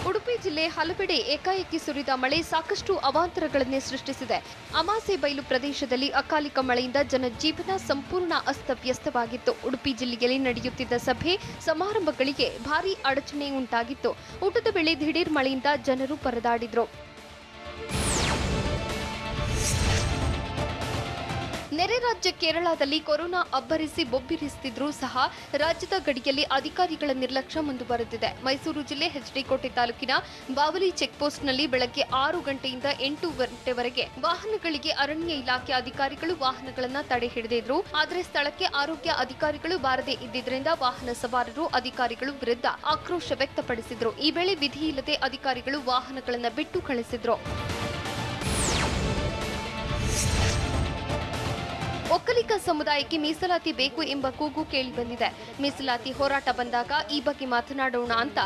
ಉಡುಪಿ ಜಿಲ್ಲೆ ಹಲವೆಡೆ ಏಕಾಏಕಿ ಸುರಿದ ಮಳೆ ಸಾಕಷ್ಟು ಅವಾಂತರಗಳನ್ನೇ ಸೃಷ್ಟಿಸಿದೆ. ಅಮಾಸೆ ಬೈಲು ಪ್ರದೇಶದಲ್ಲಿ ಅಕಾಲಿಕ ಮಳೆಯಿಂದ ಜನಜೀವನ ಸಂಪೂರ್ಣ ಅಸ್ತವ್ಯಸ್ತವಾಗಿತ್ತು. ಉಡುಪಿ ಜಿಲ್ಲೆಯಲ್ಲಿ ನಡೆಯುತ್ತಿದ್ದ ಸಭೆ ಸಮಾರಂಭಗಳಿಗೆ ಭಾರೀ ಅಡಚಣೆ ಉಂಟಾಗಿತ್ತು. ಊಟದ ವೇಳೆ ದಿಢೀರ್ ಮಳೆಯಿಂದ ಜನರು ಪರದಾಡಿದ್ರು. ನೆರೆ ರಾಜ್ಯ ಕೇರಳದಲ್ಲಿ ಕೊರೋನಾ ಅಬ್ಬರಿಸಿ ಬೊಬ್ಬಿರಿಸುತ್ತಿದ್ರೂ ಸಹ ರಾಜ್ಯದ ಗಡಿಯಲ್ಲಿ ಅಧಿಕಾರಿಗಳ ನಿರ್ಲಕ್ಷ್ಯ ಮುಂದುವರೆದಿದೆ. ಮೈಸೂರು ಜಿಲ್ಲೆ ಹೆಚ್ಡಿಕೋಟೆ ತಾಲೂಕಿನ ಬಾವಲಿ ಚೆಕ್ಪೋಸ್ಟ್ನಲ್ಲಿ ಬೆಳಗ್ಗೆ 6 ಗಂಟೆಯಿಂದ 8 ಗಂಟೆವರೆಗೆ ವಾಹನಗಳಿಗೆ ಅರಣ್ಯ ಇಲಾಖೆ ಅಧಿಕಾರಿಗಳು ವಾಹನಗಳನ್ನು ತಡೆ ಹಿಡಿದಿದ್ರು. ಆದರೆ ಸ್ಥಳಕ್ಕೆ ಆರೋಗ್ಯ ಅಧಿಕಾರಿಗಳು ಬಾರದೇ ಇದ್ದಿದ್ದರಿಂದ ವಾಹನ ಸವಾರರು ಅಧಿಕಾರಿಗಳು ವಿರುದ್ಧ ಆಕ್ರೋಶ ವ್ಯಕ್ತಪಡಿಸಿದ್ರು. ಈ ವೇಳೆ ವಿಧಿ ಇಲ್ಲದೆ ಅಧಿಕಾರಿಗಳು ವಾಹನಗಳನ್ನು ಬಿಟ್ಟು ಕಳಿಸಿದ್ರು. ಒಕ್ಕಲಿಗ ಸಮುದಾಯಕ್ಕೆ ಮೀಸಲಾತಿ ಬೇಕು ಎಂಬ ಕೂಗು ಕೇಳಿಬಂದಿದೆ. ಮೀಸಲಾತಿ ಹೋರಾಟ ಬಂದಾಗ ಈ ಬಗ್ಗೆ ಮಾತನಾಡೋಣ ಅಂತ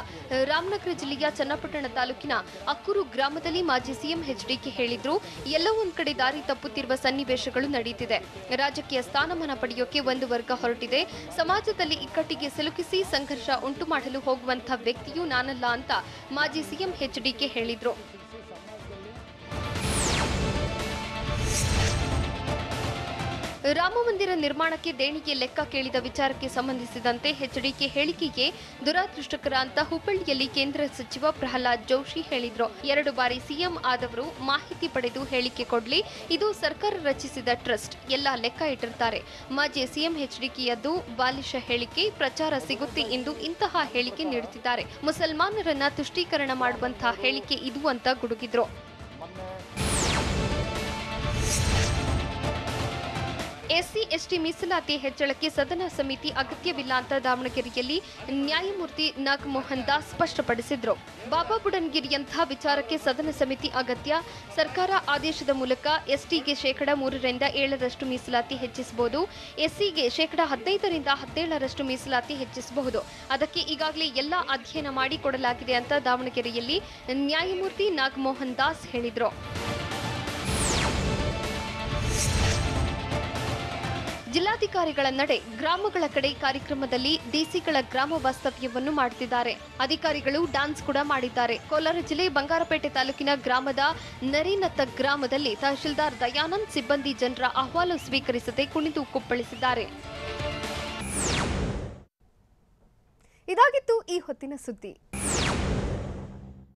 ರಾಮನಗರ ಜಿಲ್ಲೆಯ ಚನ್ನಪಟ್ಟಣ ತಾಲೂಕಿನ ಅಕ್ಕೂರು ಗ್ರಾಮದಲ್ಲಿ ಮಾಜಿ ಸಿಎಂ ಎಚ್ಡಿಕೆ ಹೇಳಿದ್ರು. ಎಲ್ಲೋ ಒಂದ್ ಕಡೆ ದಾರಿ ತಪ್ಪುತ್ತಿರುವ ಸನ್ನಿವೇಶಗಳು ನಡೆಯುತ್ತಿದೆ. ರಾಜಕೀಯ ಸ್ಥಾನಮಾನ ಪಡೆಯೋಕೆ ಒಂದು ವರ್ಗ ಹೊರಟಿದೆ. ಸಮಾಜದಲ್ಲಿ ಇಕ್ಕಟ್ಟಿಗೆ ಸಿಲುಕಿಸಿ ಸಂಘರ್ಷ ಉಂಟು ಮಾಡಲು ಹೋಗುವಂತಹ ವ್ಯಕ್ತಿಯೂ ನಾನಲ್ಲ ಅಂತ ಮಾಜಿ ಸಿಎಂ ಎಚ್ಡಿಕೆ ಹೇಳಿದ್ರು. ರಾಮ ಮಂದಿರ ನಿರ್ಮಾಣಕ್ಕೆ ದೇಣಿಗೆ ಲೆಕ್ಕ ಕೇಳಿದ ವಿಚಾರಕ್ಕೆ ಸಂಬಂಧಿಸಿದಂತೆ ಎಚ್ಡಿಕೆ ಹೇಳಿಕೆಗೆ ದುರಾದೃಷ್ಟಕರ ಅಂತ ಹುಬ್ಬಳ್ಳಿಯಲ್ಲಿ ಕೇಂದ್ರ ಸಚಿವ ಪ್ರಹ್ಲಾದ್ ಜೋಶಿ ಹೇಳಿದ್ರು. 2 ಬಾರಿ ಸಿಎಂ ಆದವರು ಮಾಹಿತಿ ಪಡೆದು ಹೇಳಿಕೆ ಕೊಡ್ಲಿ, ಇದು ಸರ್ಕಾರ ರಚಿಸಿದ ಟ್ರಸ್ಟ್, ಎಲ್ಲ ಲೆಕ್ಕ ಇಟ್ಟಿರ್ತಾರೆ. ಮಾಜಿ ಸಿಎಂ ಎಚ್ಡಿಕೆಯದ್ದು ಬಾಲಿಶ ಹೇಳಿಕೆ, ಪ್ರಚಾರ ಸಿಗುತ್ತೆ ಎಂದು ಇಂತಹ ಹೇಳಿಕೆ ನೀಡುತ್ತಿದ್ದಾರೆ. ಮುಸಲ್ಮಾನರನ್ನ ತುಷ್ಟೀಕರಣ ಮಾಡುವಂತಹ ಹೇಳಿಕೆ ಇದು ಅಂತ ಗುಡುಗಿದ್ರು. ಎಸ್ಸಿ ಎಸ್ಟಿ ಮೀಸಲಾತಿ ಹೆಚ್ಚಳಕ್ಕೆ ಸದನ ಸಮಿತಿ ಅಗತ್ಯವಿಲ್ಲ ಅಂತ ದಾವಣಗೆರೆಯಲ್ಲಿ ನ್ಯಾಯಮೂರ್ತಿ ನಾಗಮೋಹನ್ ದಾಸ್ ಸ್ಪಷ್ಟಪಡಿಸಿದ್ರು. ಬಾಬಾ ಬುಡನ್ಗಿರಿಯಂತಹ ವಿಚಾರಕ್ಕೆ ಸದನ ಸಮಿತಿ ಅಗತ್ಯ. ಸರ್ಕಾರ ಆದೇಶದ ಮೂಲಕ ಎಸ್ಟಿಗೆ 3% ಮೀಸಲಾತಿ ಹೆಚ್ಚಿಸಬಹುದು, ಎಸ್ಸಿಗೆ 15% ಮೀಸಲಾತಿ ಹೆಚ್ಚಿಸಬಹುದು. ಅದಕ್ಕೆ ಈಗಾಗಲೇ ಎಲ್ಲ ಅಧ್ಯಯನ ಮಾಡಿ ಕೊಡಲಾಗಿದೆ ಅಂತ ದಾವಣಗೆರೆಯಲ್ಲಿ ನ್ಯಾಯಮೂರ್ತಿ ನಾಗಮೋಹನ್ ದಾಸ್ ಹೇಳಿದ್ರು. ಜಿಲ್ಲಾಧಿಕಾರಿಗಳ ನಡೆ ಗ್ರಾಮಗಳ ಕಡೆ ಕಾರ್ಯಕ್ರಮದಲ್ಲಿ ಡಿಸಿಗಳ ಗ್ರಾಮ ವಾಸ್ತವ್ಯವನ್ನು ಮಾಡುತ್ತಿದ್ದಾರೆ. ಅಧಿಕಾರಿಗಳು ಡ್ಯಾನ್ಸ್ ಕೂಡ ಮಾಡಿದ್ದಾರೆ. ಕೋಲಾರ ಜಿಲ್ಲೆ ಬಂಗಾರಪೇಟೆ ತಾಲೂಕಿನ ಗ್ರಾಮದ ನರಿನತ್ತ ಗ್ರಾಮದಲ್ಲಿ ತಹಶೀಲ್ದಾರ್ ದಯಾನಂದ್ ಸಿಬ್ಬಂದಿ ಜನರ ಅಹವಾಲು ಸ್ವೀಕರಿಸದೆ ಕುಣಿದು ಕುಪ್ಪಳಿಸಿದ್ದಾರೆ. ಇದಾಗಿತ್ತು ಈ ಹೊತ್ತಿನ ಸುದ್ದಿ.